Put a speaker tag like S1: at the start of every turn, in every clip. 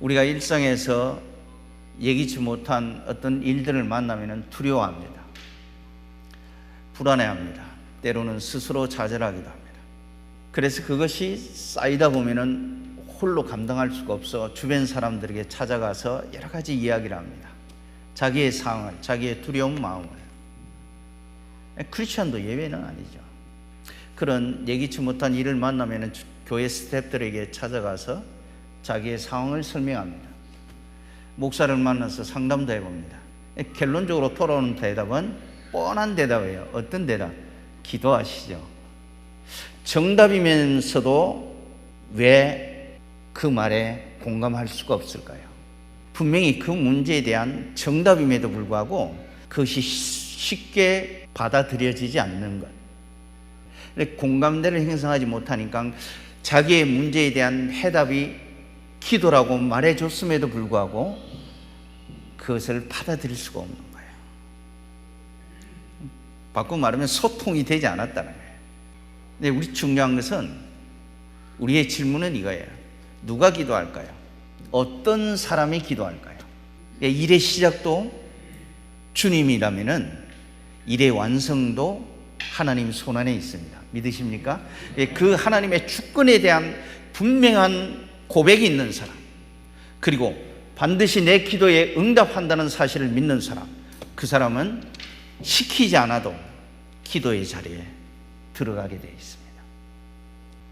S1: 우리가 일상에서 예기치 못한 어떤 일들을 만나면 두려워합니다. 불안해합니다. 때로는 스스로 좌절하기도 합니다. 그래서 그것이 쌓이다 보면 홀로 감당할 수가 없어 주변 사람들에게 찾아가서 여러 가지 이야기를 합니다. 자기의 상황을, 자기의 두려운 마음을. 크리스천도 예외는 아니죠. 그런 예기치 못한 일을 만나면 교회 스태프들에게 찾아가서 자기의 상황을 설명합니다. 목사를 만나서 상담도 해봅니다. 결론적으로 돌아오는 대답은 뻔한 대답이에요. 어떤 대답? 기도하시죠. 정답이면서도 왜 그 말에 공감할 수가 없을까요? 분명히 그 문제에 대한 정답임에도 불구하고 그것이 쉽게 받아들여지지 않는 것. 공감대를 형성하지 못하니까 자기의 문제에 대한 해답이 기도라고 말해줬음에도 불구하고 그것을 받아들일 수가 없는 거예요. 바꾸고 말하면 소통이 되지 않았다는 거예요. 근데 우리 중요한 것은, 우리의 질문은 이거예요. 누가 기도할까요? 어떤 사람이 기도할까요? 일의 시작도 주님이라면은 일의 완성도 하나님 손안에 있습니다. 믿으십니까? 그 하나님의 주권에 대한 분명한 고백이 있는 사람, 그리고 반드시 내 기도에 응답한다는 사실을 믿는 사람, 그 사람은 시키지 않아도 기도의 자리에 들어가게 되어 있습니다.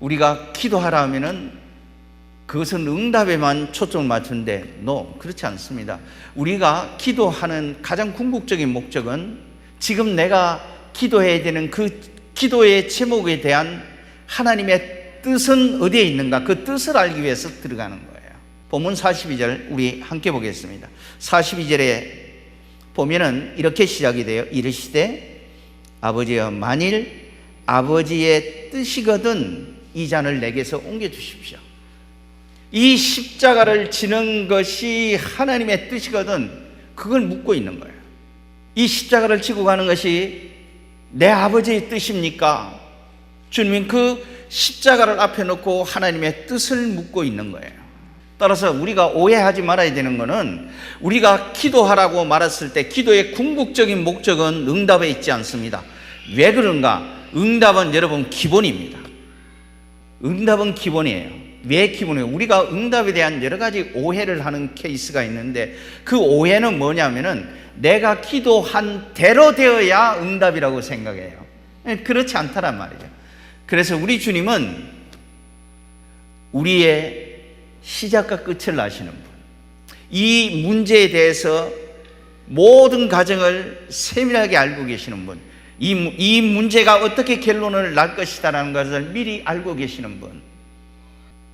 S1: 우리가 기도하라 하면은 그것은 응답에만 초점을 맞추는데 그렇지 않습니다. 우리가 기도하는 가장 궁극적인 목적은 지금 내가 기도해야 되는 그 기도의 제목에 대한 하나님의 뜻은 어디에 있는가, 그 뜻을 알기 위해서 들어가는 거예요. 본문 42절 우리 함께 보겠습니다. 42절에 보면은 이렇게 시작이 돼요. 이르시되 아버지여, 만일 아버지의 뜻이거든 이 잔을 내게서 옮겨주십시오. 이 십자가를 지는 것이 하나님의 뜻이거든 그걸 묻고 있는 거예요. 이 십자가를 지고 가는 것이 내 아버지의 뜻입니까? 주님은 그 십자가를 앞에 놓고 하나님의 뜻을 묻고 있는 거예요. 따라서 우리가 오해하지 말아야 되는 것은, 우리가 기도하라고 말했을 때 기도의 궁극적인 목적은 응답에 있지 않습니다. 왜 그런가? 응답은 여러분 기본입니다. 응답은 기본이에요. 왜 기본이에요? 우리가 응답에 대한 여러 가지 오해를 하는 케이스가 있는데, 그 오해는 뭐냐면은 내가 기도한 대로 되어야 응답이라고 생각해요. 그렇지 않다란 말이죠. 그래서 우리 주님은 우리의 시작과 끝을 아시는 분, 이 문제에 대해서 모든 과정을 세밀하게 알고 계시는 분, 이 문제가 어떻게 결론을 날 것이다라는 것을 미리 알고 계시는 분,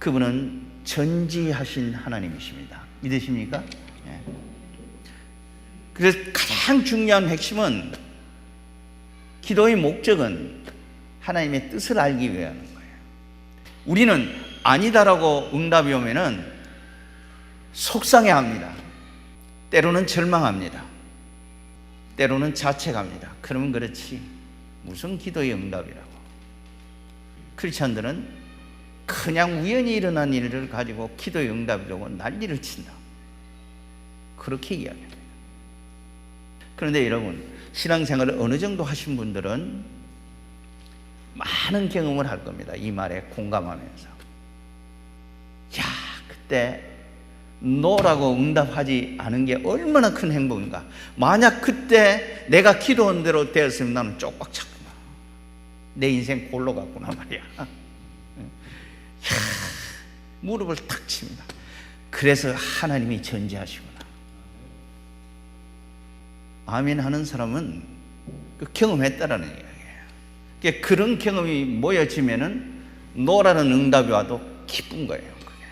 S1: 그분은 전지하신 하나님이십니다. 믿으십니까? 그래서 가장 중요한 핵심은, 기도의 목적은 하나님의 뜻을 알기 위한 거예요. 우리는 아니다라고 응답이 오면은 속상해합니다. 때로는 절망합니다. 때로는 자책합니다. 그러면 그렇지 무슨 기도의 응답이라고. 크리스천들은 그냥 우연히 일어난 일을 가지고 기도의 응답이라고 난리를 친다, 그렇게 이야기합니다. 그런데 여러분, 신앙생활을 어느 정도 하신 분들은 많은 경험을 할 겁니다. 이 말에 공감하면서, 야, 그때 노라고 응답하지 않은 게 얼마나 큰 행복인가. 만약 그때 내가 기도한 대로 되었으면 나는 쪽박 찼구나, 내 인생 골로 갔구나 말이야. 무릎을 탁 칩니다. 그래서 하나님이 전지하시구나. 아멘 하는 사람은 그 경험했다라는 이야기예요. 그런 경험이 모여지면은 노라는 응답이 와도 기쁜 거예요. 그게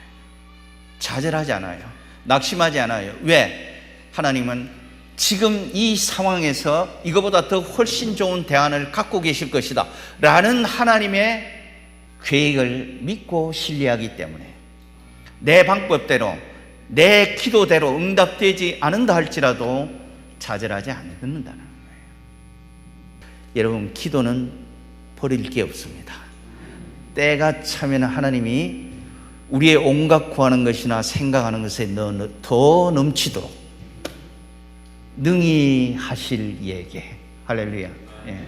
S1: 좌절하지 않아요. 낙심하지 않아요. 왜? 하나님은 지금 이 상황에서 이거보다 더 훨씬 좋은 대안을 갖고 계실 것이다 라는 하나님의 계획을 믿고 신뢰하기 때문에 내 방법대로, 내 기도대로 응답되지 않는다 할지라도 좌절하지 않는다는 거예요. 여러분, 기도는 버릴 게 없습니다. 때가 차면 하나님이 우리의 온갖 구하는 것이나 생각하는 것에 더 넘치도록 능히 하실 이에게. 할렐루야. 예.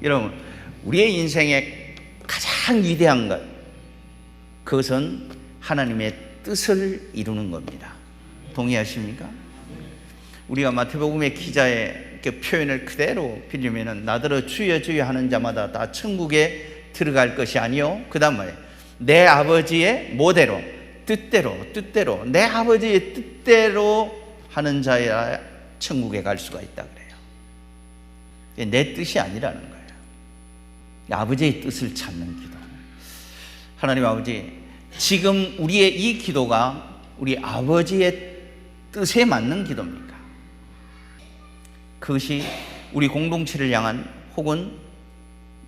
S1: 여러분, 우리의 인생의 가장 위대한 것, 그것은 하나님의 뜻을 이루는 겁니다. 동의하십니까? 우리가 마태복음의 기자의 그 표현을 그대로 빌리면은 나더러 주여 주여 하는 자마다 다 천국에 들어갈 것이 아니요. 그 다음 말이에요. 내 아버지의 뭐대로? 뜻대로 내 아버지의 뜻대로 하는 자야 천국에 갈 수가 있다 그래요. 내 뜻이 아니라는 거예요. 아버지의 뜻을 찾는 기도. 하나님 아버지, 지금 우리의 이 기도가 우리 아버지의 뜻에 맞는 기도입니까? 그것이 우리 공동체를 향한 혹은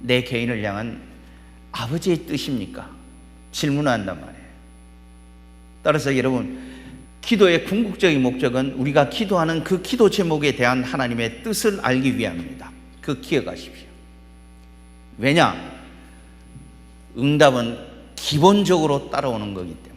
S1: 내 개인을 향한 아버지의 뜻입니까? 질문한단 말이에요. 따라서 여러분, 기도의 궁극적인 목적은 우리가 기도하는 그 기도 제목에 대한 하나님의 뜻을 알기 위함입니다. 그 기억하십시오. 왜냐? 응답은 기본적으로 따라오는 거기 때문에.